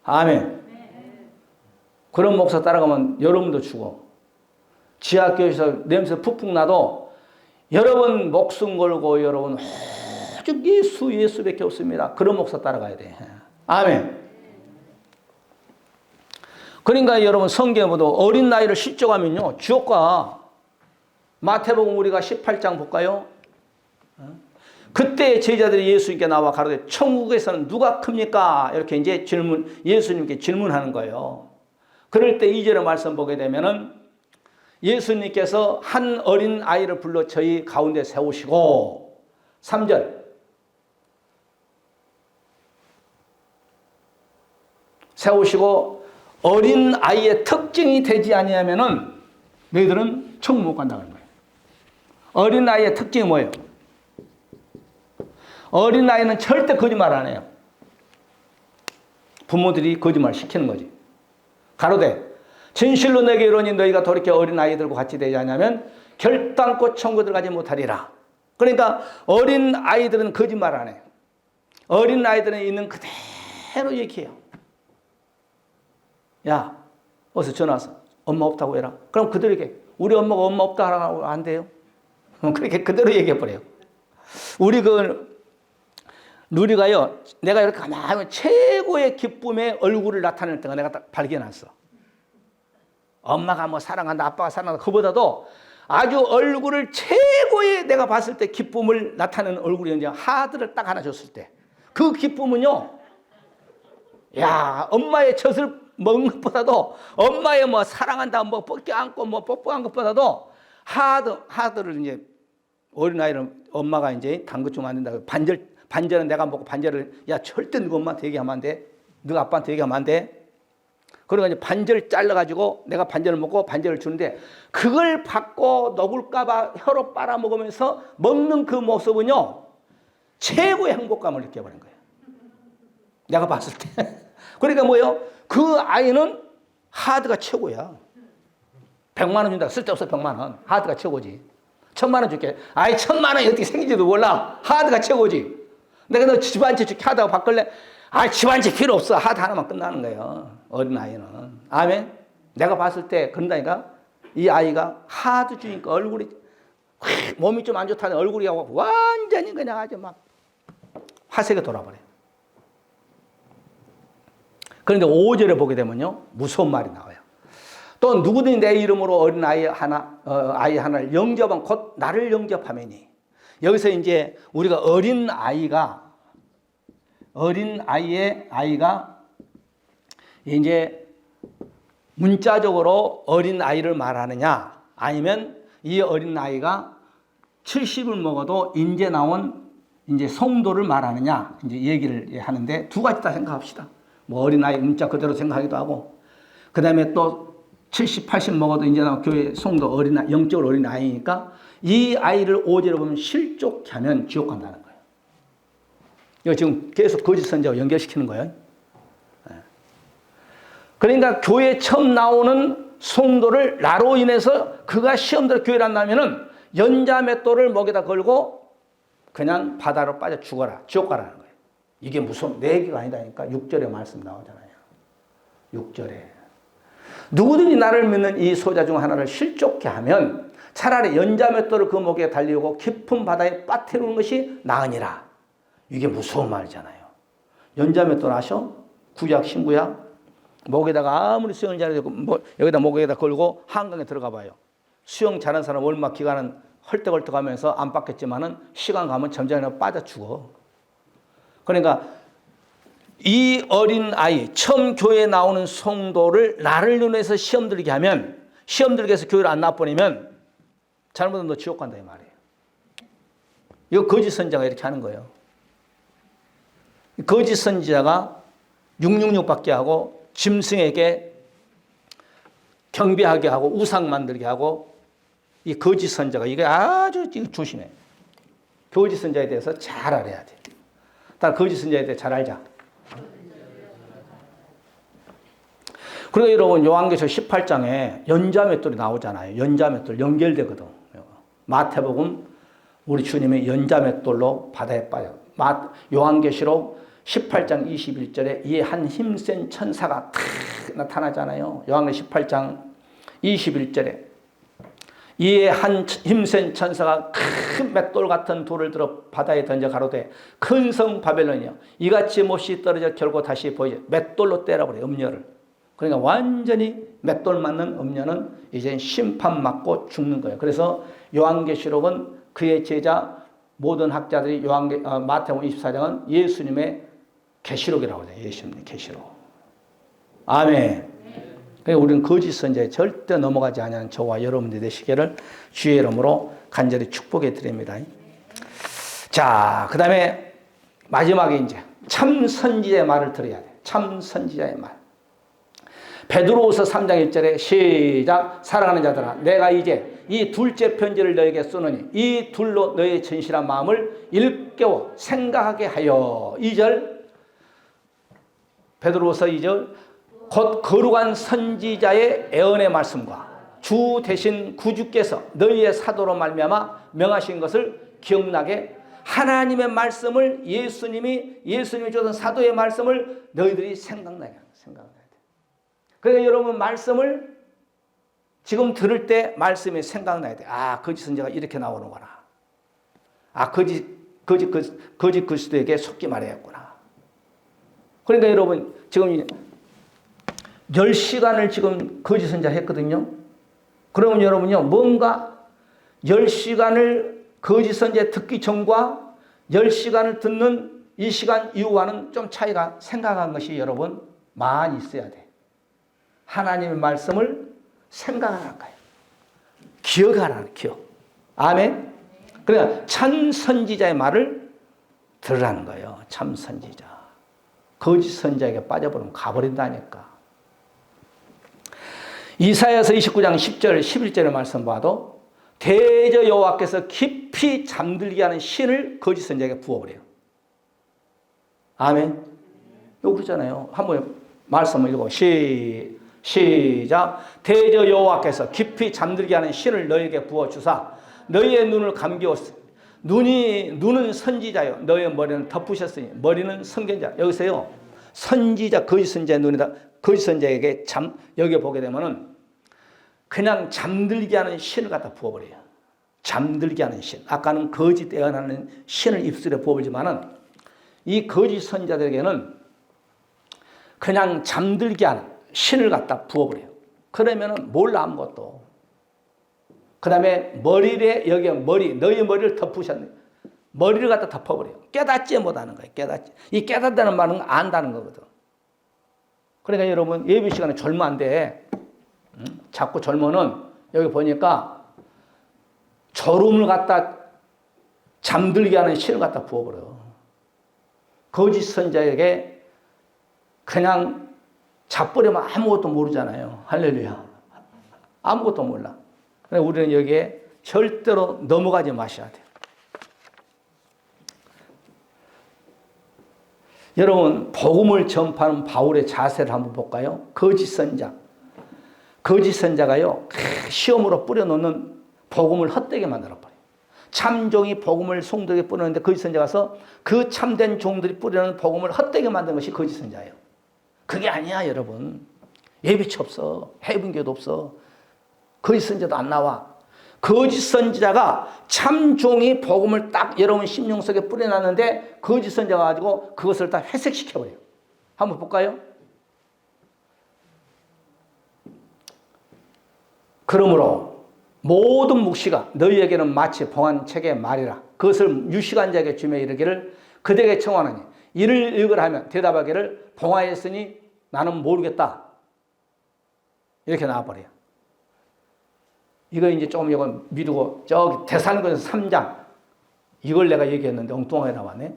아멘. 그런 목사 따라가면 여러분도 죽어. 지하교회에서 냄새 푹푹 나도 여러분 목숨 걸고 여러분 오직 예수밖에 없습니다. 그런 목사 따라가야 돼. 아멘. 그러니까 여러분 성경에 보도 어린 나이를 실족하면요 지옥 가. 마태복음 우리가 18장 볼까요? 그때 제자들이 예수님께 나와 가로되 천국에서는 누가 큽니까? 이렇게 이제 예수님께 질문하는 거예요. 그럴 때 2절의 말씀 보게 되면은 예수님께서 한 어린 아이를 불러 저희 가운데 세우시고 3절 세우시고 어린 아이의 특징이 되지 아니하면은 너희들은 천국 못 간다는 거예요. 어린 아이의 특징이 뭐예요? 어린 아이는 절대 거짓말 안 해요. 부모들이 거짓말 시키는 거지. 가로되 진실로 내게 이르노니 너희가 돌이켜 어린 아이들과 같이 되지 않으면 결단코 천국 들어가지 못하리라. 그러니까 어린 아이들은 거짓말 안 해요. 어린 아이들은 있는 그대로 얘기해요. 야, 어서 전화 와서 엄마 없다고 해라. 그럼 그대로 얘기해. 우리 엄마가 엄마 없다 하라고 안 돼요? 그렇게 그대로 얘기해버려요. 누리가요, 내가 이렇게 가만히 최고의 기쁨의 얼굴을 나타낼 때가 내가 딱 발견했어. 엄마가 뭐 사랑한다, 아빠가 사랑한다, 그보다도 아주 얼굴을 최고의 내가 봤을 때 기쁨을 나타내는 얼굴이 이제 하드를 딱 하나 줬을 때. 그 기쁨은요, 야, 엄마의 젖을 먹는 것보다도 엄마의 뭐 사랑한다, 뭐 뻗껴안고 뭐 뽀뽀한 것보다도 하드를 이제 어린아이는 엄마가 이제 당근 좀 안 된다. 반절은 내가 먹고 반절을 야 절대 너가 엄마한테 얘기하면 안 돼. 너가 아빠한테 얘기하면 안 돼. 그러니까 이제 반절 잘라가지고 내가 반절을 먹고 반절을 주는데 그걸 받고 녹을까봐 혀로 빨아먹으면서 먹는 그 모습은요 최고의 행복감을 느껴버린 거예요. 내가 봤을 때. 그러니까 뭐예요? 그 아이는 하드가 최고야. 100만 원 준다. 쓸데없어 100만 원. 하드가 최고지. 1000만 원 줄게. 아이 1000만 원이 어떻게 생긴지도 몰라. 하드가 최고지. 내가 너 집 한 채 줄게. 하드하고 바꿀래? 아, 집 한 채 필요 없어. 하드 하나만 끝나는 거예요. 어린아이는. 아멘? 내가 봤을 때 그런다니까 이 아이가 하드 주니까 얼굴이 몸이 좀 안 좋다는 얼굴이 완전히 그냥 아주 막 화색에 돌아버려요. 그런데 5절에 보게 되면요 무서운 말이 나와요. 또 누구든지 내 이름으로 어린 아이 하나를 영접한 곧 나를 영접하매니. 여기서 이제 우리가 어린 아이가 이제 문자적으로 어린 아이를 말하느냐 아니면 이 어린 아이가 70을 먹어도 이제 나온 이제 성도를 말하느냐 이제 얘기를 하는데 두 가지 다 생각합시다. 뭐 어린 아이 문자 그대로 생각하기도 하고 그 다음에 또 70, 80 먹어도 이제 나온 교회 성도 영적으로 어린 아이니까 이 아이를 5절에 보면 실족케 하면 지옥 간다는 거예요. 이거 지금 계속 거짓 선지자와 연결시키는 거예요. 그러니까 교회에 처음 나오는 성도를 나로 인해서 그가 시험대로 교회를 안 나면은 연자맷돌을 목에다 걸고 그냥 바다로 빠져 죽어라. 지옥 가라는 거예요. 이게 무슨 내 얘기가 아니다니까 6절에 말씀 나오잖아요. 6절에. 누구든지 나를 믿는 이 소자 중 하나를 실족케 하면 차라리 연자맷돌을 그 목에 달리고 깊은 바다에 빠뜨리는 것이 나으니라. 이게 무서운 말이잖아요. 연자맷돌 아셔? 구약 신구약? 목에다가 아무리 수영을 잘해도 여기다 목에다 걸고 한강에 들어가 봐요. 수영 잘하는 사람 얼마 기간은 헐떡헐떡하면서 안 빠겠지만은 시간 가면 점점 빠져 죽어. 그러니까 이 어린 아이, 처음 교회에 나오는 성도를 나를 눈에서 시험 들게 하면, 시험 들게 해서 교회를 안 나와버리면 잘못하면 너 지옥 간다 이 말이에요. 이거 거짓 선지자가 이렇게 하는 거예요. 거짓 선지자가 666받게 하고 짐승에게 경배하게 하고 우상 만들게 하고, 이 거짓 선지자가 이게 아주 조심해. 거짓 선지자에 대해서 잘 알아야 돼. 다 거짓 선지자에 대해 잘 알자. 그리고 여러분 요한계시록 18장에 연자맷돌이 나오잖아요. 연자맷돌 연결되거든. 마태복음 우리 주님의 연자맷돌로 바다에 빠져. 요한계시록 18장 21절에 이 한 힘센 천사가 탁 나타나잖아요. 요한계시록 18장 21절에 이에 한 힘센 천사가 큰 맷돌 같은 돌을 들어 바다에 던져 가로되 큰 성 바벨론이여 이같이 몹시 떨어져 결국 다시 보이지. 맷돌로 때려버려 음녀를. 그러니까 완전히 맷돌 맞는 음녀는 이제 심판 맞고 죽는 거예요. 그래서 요한계시록은 그의 제자 모든 학자들이 마태복음 24장은 예수님의 계시록이라고 해요. 예수님의 계시록. 아멘. 그러니까 우리는 거짓 선지자에 절대 넘어가지 않는 저와 여러분들이 되시기를 주의 이름으로 간절히 축복해 드립니다. 자, 그 다음에 마지막에 이제 참 선지자의 말을 들어야 돼. 참 선지자의 말. 베드로후서 3장 1절에 시작. 사랑하는 자들아 내가 이제 이 둘째 편지를 너에게 쓰노니 이 둘로 너의 진실한 마음을 일깨워 생각하게 하여. 2절 베드로후서 2절 곧 거룩한 선지자의 애언의 말씀과 주 대신 구주께서 너희의 사도로 말미암아 명하신 것을 기억나게 하나님의 말씀을 예수님이 주신 사도의 말씀을 너희들이 생각나게 돼. 그러니까 여러분 말씀을 지금 들을 때 말씀이 생각나야 돼. 아, 거짓 선지자가 이렇게 나오는구나. 아, 거짓 그리스도에게 속기 말해야겠구나. 그러니까 여러분 지금 10시간을 지금 거짓 선지자 했거든요. 그러면 여러분요 뭔가 10시간을 거짓 선지자 듣기 전과 10시간을 듣는 이 시간 이후와는 좀 차이가 생각한 것이 여러분 많이 있어야 돼. 하나님의 말씀을 생각하라는 거예요. 기억하라는 기억. 아멘. 그러니까 참 선지자의 말을 들으라는 거예요. 참 선지자. 거짓 선지자에게 빠져버리면 가버린다니까. 이사야서 29장 10절 11절의 말씀 봐도 대저 여호와께서 깊이 잠들게 하는 신을 거짓 선지자에게 부어버려요. 아멘. 이거 그러잖아요. 한번 말씀을 읽어. 시작. 대저 여호와께서 깊이 잠들게 하는 신을 너에게 부어주사 너희의 눈을 감기웠으니 눈은 선지자요 너희의 머리는 덮으셨으니 머리는 선견자. 여기서요 선지자 거짓 선지자의 눈이다. 거짓 선지자에게 여기 보게 되면은 그냥 잠들게 하는 신을 갖다 부어버려요. 잠들게 하는 신. 아까는 거짓 예언하는 신을 입술에 부어버리지만은 이 거짓 선지자들에게는 그냥 잠들게 하는 신을 갖다 부어버려요. 그러면은 몰라 아무것도. 그 다음에 머리에 여기에 너희 머리를 덮으셨네. 머리를 갖다 덮어버려요. 깨닫지 못하는 거예요. 깨닫지. 이 깨닫다는 말은 안다는 거거든. 그러니까 여러분 예배 시간에 졸면 안 돼. 자꾸 졸면은 여기 보니까 졸음을 갖다 잠들게 하는 신을 갖다 부어버려. 거짓 선자에게 그냥 잡버리면 아무것도 모르잖아요. 할렐루야. 아무것도 몰라. 그래서 우리는 여기에 절대로 넘어가지 마셔야 돼요. 여러분 복음을 전파하는 바울의 자세를 한번 볼까요? 거짓 선자. 거짓 선자가요 시험으로 뿌려놓는 복음을 헛되게 만들어버려요. 참종이 복음을 성도에게 뿌려놓는데 거짓 선자가 가서 그 참된 종들이 뿌려놓는 복음을 헛되게 만든 것이 거짓 선자예요. 그게 아니야 여러분. 예비치 없어. 해분교도 없어. 거짓 선지자도 안 나와. 거짓 선지자가 참종이 복음을 딱 여러분 심령 속에 뿌려놨는데 거짓 선지자가 가지고 그것을 다 회색시켜버려요. 한번 볼까요? 그러므로 모든 묵시가 너희에게는 마치 봉한 책의 말이라. 그것을 유식한 자에게 주며 이르기를 그대에게 청하노니 이를 읽으라면 대답하기를 봉하였으니 나는 모르겠다. 이렇게 나와버려요. 이거 이제 조금 이거 미루고 저기 데살로니가서 3장 이걸 내가 얘기했는데 엉뚱하게 나왔네.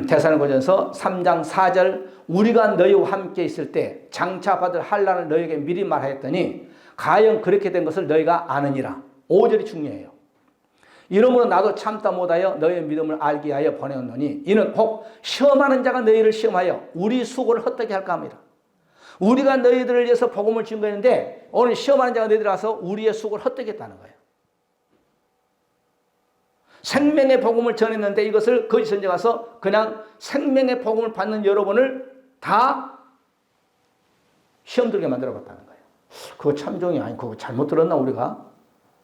데살로니가서 3장 4절 우리가 너희와 함께 있을 때 장차 받을 환난을 너희에게 미리 말하였더니 가령 그렇게 된 것을 너희가 아느니라. 5절이 중요해요. 이러므로 나도 참다 못하여 너희의 믿음을 알게 하여 보내었노니 이는 혹 시험하는 자가 너희를 시험하여 우리 수고를 헛되게 할까 합니다. 우리가 너희들을 위해서 복음을 증거했는데 오늘 시험하는 자가 너희들 와서 우리의 수고를 헛되게 했다는 거예요. 생명의 복음을 전했는데 이것을 거짓 선지자가 와서 그냥 생명의 복음을 받는 여러분을 다 시험 들게 만들어봤다는 거예요. 그거 참종이 아니 그거 잘못 들었나 우리가?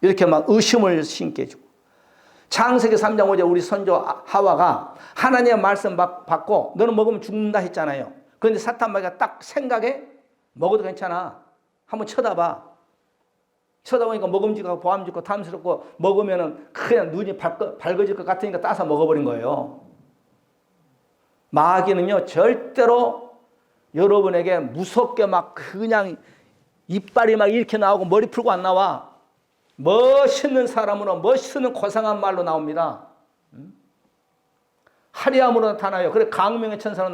이렇게 막 의심을 심게 해주고 창세기 3장 5절 우리 선조 하와가 하나님의 말씀 받고 너는 먹으면 죽는다 했잖아요. 그런데 사탄마귀가 딱 생각에 먹어도 괜찮아. 한번 쳐다봐. 쳐다보니까 먹음직하고 보암직하고 탐스럽고 먹으면은 그냥 눈이 밝아질 것 같으니까 따서 먹어버린 거예요. 마귀는요 절대로 여러분에게 무섭게 막 그냥 이빨이 막 이렇게 나오고 머리 풀고 안 나와. 멋있는 사람으로 멋있는 고상한 말로 나옵니다. 화려함으로 나타나요. 그래 강명의 천사로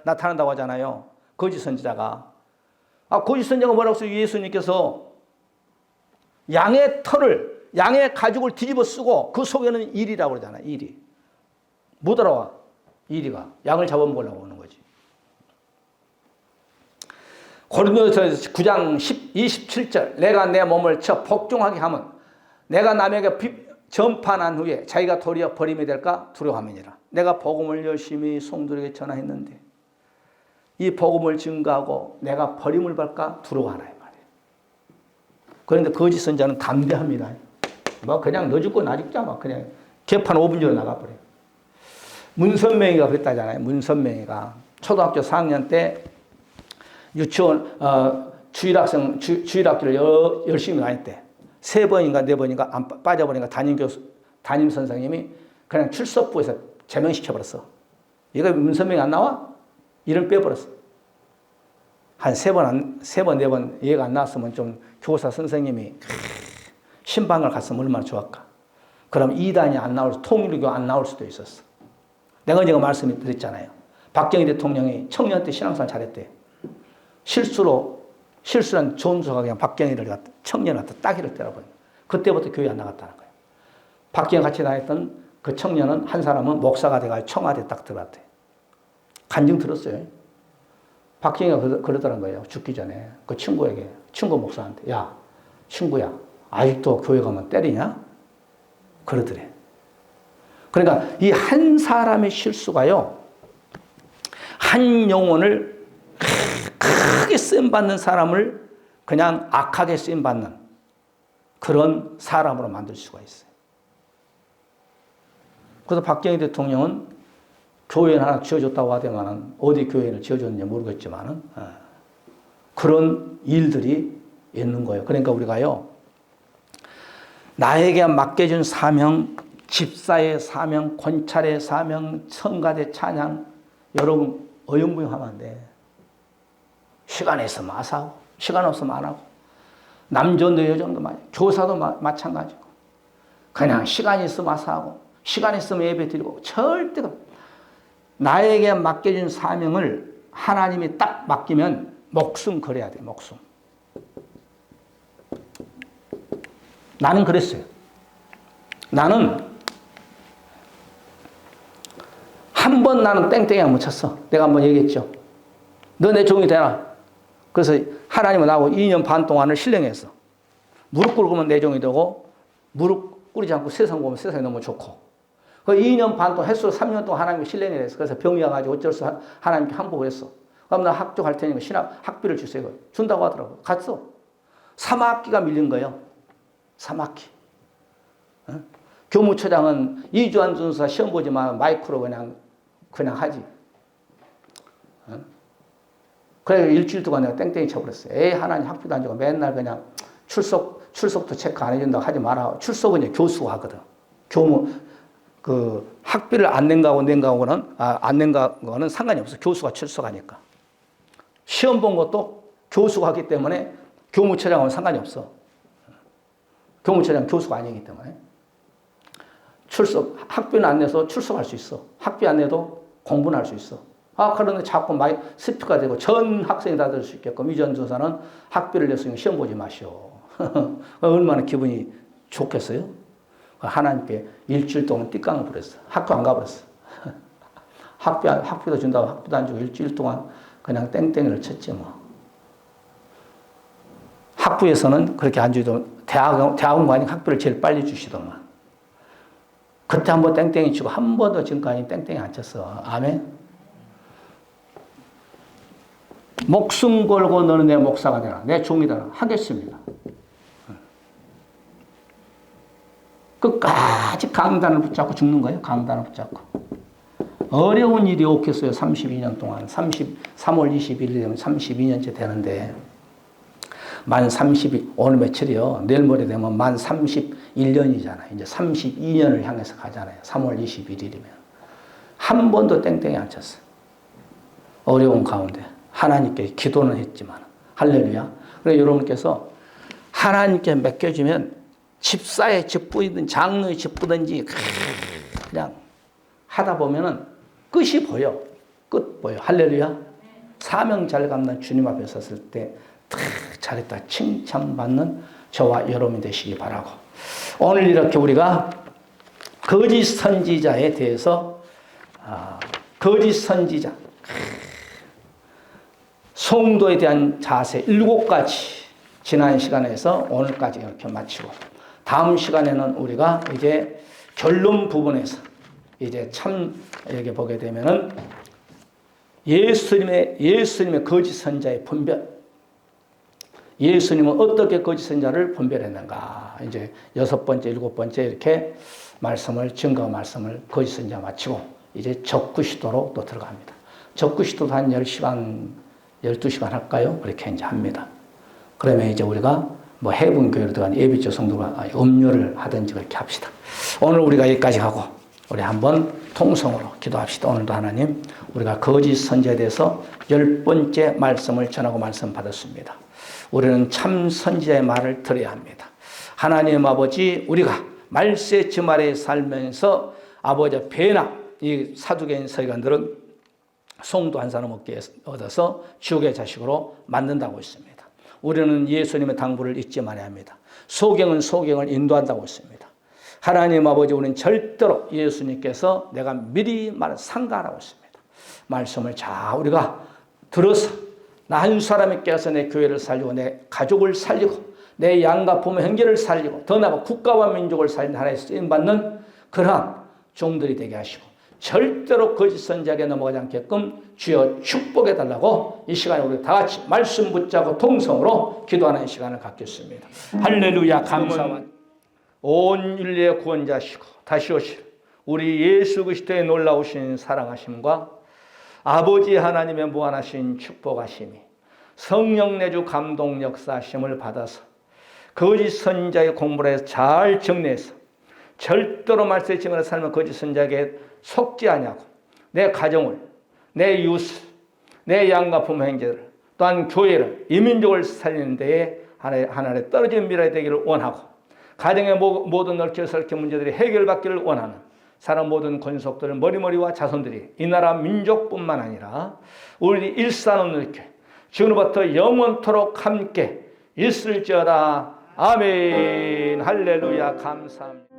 나타난다고 하잖아요. 거짓 선지자가. 거짓 선지자가 뭐라고 써요? 예수님께서 양의 털을 양의 가죽을 뒤집어 쓰고 그 속에는 이리라고 그러잖아요. 이리. 못 알아와. 이리가. 양을 잡아먹으려고 오는 거지. 고린도전서 9장 27절 내가 내 몸을 쳐 복종하게 하면 내가 남에게 전파한 후에 자기가 도리어 버림이 될까 두려워함이니라. 내가 복음을 열심히 성도에게 전하했는데 이 복음을 증거하고 내가 버림을 받을까 두려워하라 이 말이에요. 그런데 거짓 선자는 담대합니다. 뭐 그냥 너 죽고 나 죽자 막 그냥 개판 5분 전에 나가버려요. 문선명이가 그랬다잖아요. 문선명이가 초등학교 4학년 때 유치원 주일학기를 열심히 다녔대. 3번인가 4번인가 안 빠져버리니까 담임 선생님이 그냥 출석부에서 제명시켜버렸어. 이거 문선명이 안 나와? 이름 빼버렸어. 한 3번, 4번 얘가 안 나왔으면 좀 교사 선생님이 신방을 갔으면 얼마나 좋았까. 그럼 2단이 안 나올, 통일교 안 나올 수도 있었어. 내가 제가 말씀드렸잖아요. 박정희 대통령이 청년 때 신앙생활 잘했대. 실수한 존수가 그냥 박정희를 갖다, 청년을 갖다 따기를 때려버린 거예요. 그때부터 교회 안 나갔다는 거예요. 박정희 같이 다녔던 그 청년은 한 사람은 목사가 돼가지고 청와대에 딱 들어갔대. 간증 들었어요. 박정희가 그러더란 거예요. 죽기 전에. 그 친구에게, 친구 목사한테. 야, 친구야, 아직도 교회 가면 때리냐? 그러더래. 그러니까 이 한 사람의 실수가요, 한 영혼을 크게 쓰임받는 사람을 그냥 악하게 쓰임받는 그런 사람으로 만들 수가 있어요. 그래서 박정희 대통령은 교회는 하나 지어줬다고 하더만은 어디 교회를 지어줬는지 모르겠지만은 그런 일들이 있는 거예요. 그러니까 우리가요, 나에게 맡겨준 사명, 집사의 사명, 권찰의 사명, 성가대 찬양, 여러분 어영부영하면 안 돼. 시간 있으면 아사하고 시간 없으면 안 하고 남전도 여전도 교사도 마찬가지고 그냥 시간 있으면 아사하고 시간 있으면 예배 드리고 절대 나에게 맡겨준 사명을 하나님이 딱 맡기면 목숨 걸어야 돼. 목숨. 나는 그랬어요. 나는 한 번 나는 땡땡이 안 묻혔어. 내가 한번 얘기했죠. 너 내 종이 되라. 그래서 하나님은 나하고 2년 반 동안을 신령했어. 무릎 꿇으면 내 종이 되고 무릎 꿇지 않고 세상 보면 세상이 너무 좋고. 그 2년 반 동안 횟수로 3년 동안 하나님을 신령을 했어. 그래서 병이 와가지고 어쩔 수 없이 하나님께 항복을 했어. 그럼 나 학교 갈 테니까 신학 학비를 주세요. 준다고 하더라고. 갔어. 3학기가 밀린 거예요. 3학기. 어? 교무처장은 이주한 준수사 시험 보지만 마이크로 그냥 하지. 어? 그래 일주일 동안 내가 땡땡이 쳐버렸어요. 에이 하나님 학비도 안 주고 맨날 그냥 출석도 체크 안 해준다고 하지 마라. 출석은 이제 교수가 하거든. 교무 그 학비를 안 낸 거하고는 안 낸 거는 상관이 없어. 교수가 출석하니까. 시험 본 것도 교수가 하기 때문에 교무처장하고는 상관이 없어. 교무처장 교수가 아니기 때문에. 학비는 안 내서 출석할 수 있어. 학비 안 내도 공부는 할 수 있어. 그런데 자꾸 스피커가 되고 전 학생이 다 들을 수 있게끔 이전 조사는 학비를 내서 시험 보지 마시오. 얼마나 기분이 좋겠어요? 하나님께 일주일 동안 띠깡을 부렸어. 학교 안 가버렸어. 학비도 준다고 학비도 안 주고 일주일 동안 그냥 땡땡이를 쳤지 뭐. 학부에서는 그렇게 안 주도 대학원관이 학비를 제일 빨리 주시더만. 그때 한번 땡땡이 치고 한 번도 지금까지 땡땡이 안 쳤어. 아멘? 목숨 걸고 너는 내 목사가 되라. 내 종이다. 하겠습니다. 끝까지 강단을 붙잡고 죽는 거예요. 강단을 붙잡고. 어려운 일이 없겠어요. 32년 동안. 3월 21일 되면 32년째 되는데 오늘 며칠이요. 내일 모레 되면 만 31년이잖아요. 이제 32년을 향해서 가잖아요. 3월 21일이면. 한 번도 땡땡이 안 쳤어요. 어려운 가운데. 하나님께 기도는 했지만. 할렐루야. 그래서 여러분께서 하나님께 맡겨주면 집사의 집부이든 장로의 집부든지 그냥 하다 보면은 끝이 보여. 끝 보여. 할렐루야. 사명 잘 감는 주님 앞에 섰을 때 잘했다 칭찬받는 저와 여러분이 되시기 바라고. 오늘 이렇게 우리가 거짓 선지자에 대해서 거짓 선지자 성도에 대한 자세 7가지 지난 시간에서 오늘까지 이렇게 마치고 다음 시간에는 우리가 이제 결론 부분에서 이제 여기 보게 되면은 예수님의 거짓 선자의 분별. 예수님은 어떻게 거짓 선자를 분별했는가. 이제 6번째, 7번째 이렇게 증거 말씀을 거짓 선자 마치고 이제 적그리스도로 또 들어갑니다. 적그리스도도 한 10시간, 12시간 할까요? 그렇게 이제 합니다. 그러면 이제 우리가 해분교회로 들어간 예비조 성도가 음료를 하든지 그렇게 합시다. 오늘 우리가 여기까지 하고 우리 한번 통성으로 기도합시다. 오늘도 하나님 우리가 거짓 선지자에 대해서 10번째 말씀을 전하고 말씀 받았습니다. 우리는 참 선지자의 말을 들어야 합니다. 하나님 아버지 우리가 말세 주말에 살면서 아버지 배나 이 사두개인 서기관들은 송도 한 사람 얻어서 지옥의 자식으로 만든다고 했습니다. 우리는 예수님의 당부를 잊지 말아야 합니다. 소경은 소경을 인도한다고 했습니다. 하나님 아버지 우리는 절대로 예수님께서 내가 미리 상가라고 했습니다. 말씀을 우리가 들어서 나 한 사람이 깨어서 내 교회를 살리고 내 가족을 살리고 내 양가 부모 형제를 살리고 더 나아가 국가와 민족을 살리는 하나의 쓰임받는 그러한 종들이 되게 하시고 절대로 거짓 선지자에게 넘어가지 않게끔 주여 축복해달라고 이 시간에 우리 다 같이 말씀 붙잡고 통성으로 기도하는 시간을 갖겠습니다. 할렐루야. 감사와 온 인류의 구원자시고 다시 오실 우리 예수 그리스도의 놀라우신 사랑하심과 아버지 하나님의 무한하신 축복하심이 성령 내주 감동 역사하심을 받아서 거짓 선지자의 공부를 해서 잘 정리해서 절대로 말씀에 지면에 살면 거짓 선지자에게 속지 아니하고 내 가정을, 내 이웃을, 내 양가 부모 형제를 또한 교회를, 이민족을 살리는 데에 하나님의 떨어진 미래가 되기를 원하고 가정의 모든 얽혀설켜 문제들이 해결받기를 원하는 사람 모든 권속들 머리머리와 자손들이 이 나라 민족뿐만 아니라 우리 일산원들께 지금부터 영원토록 함께 있을지어다. 아멘. 할렐루야. 감사합니다.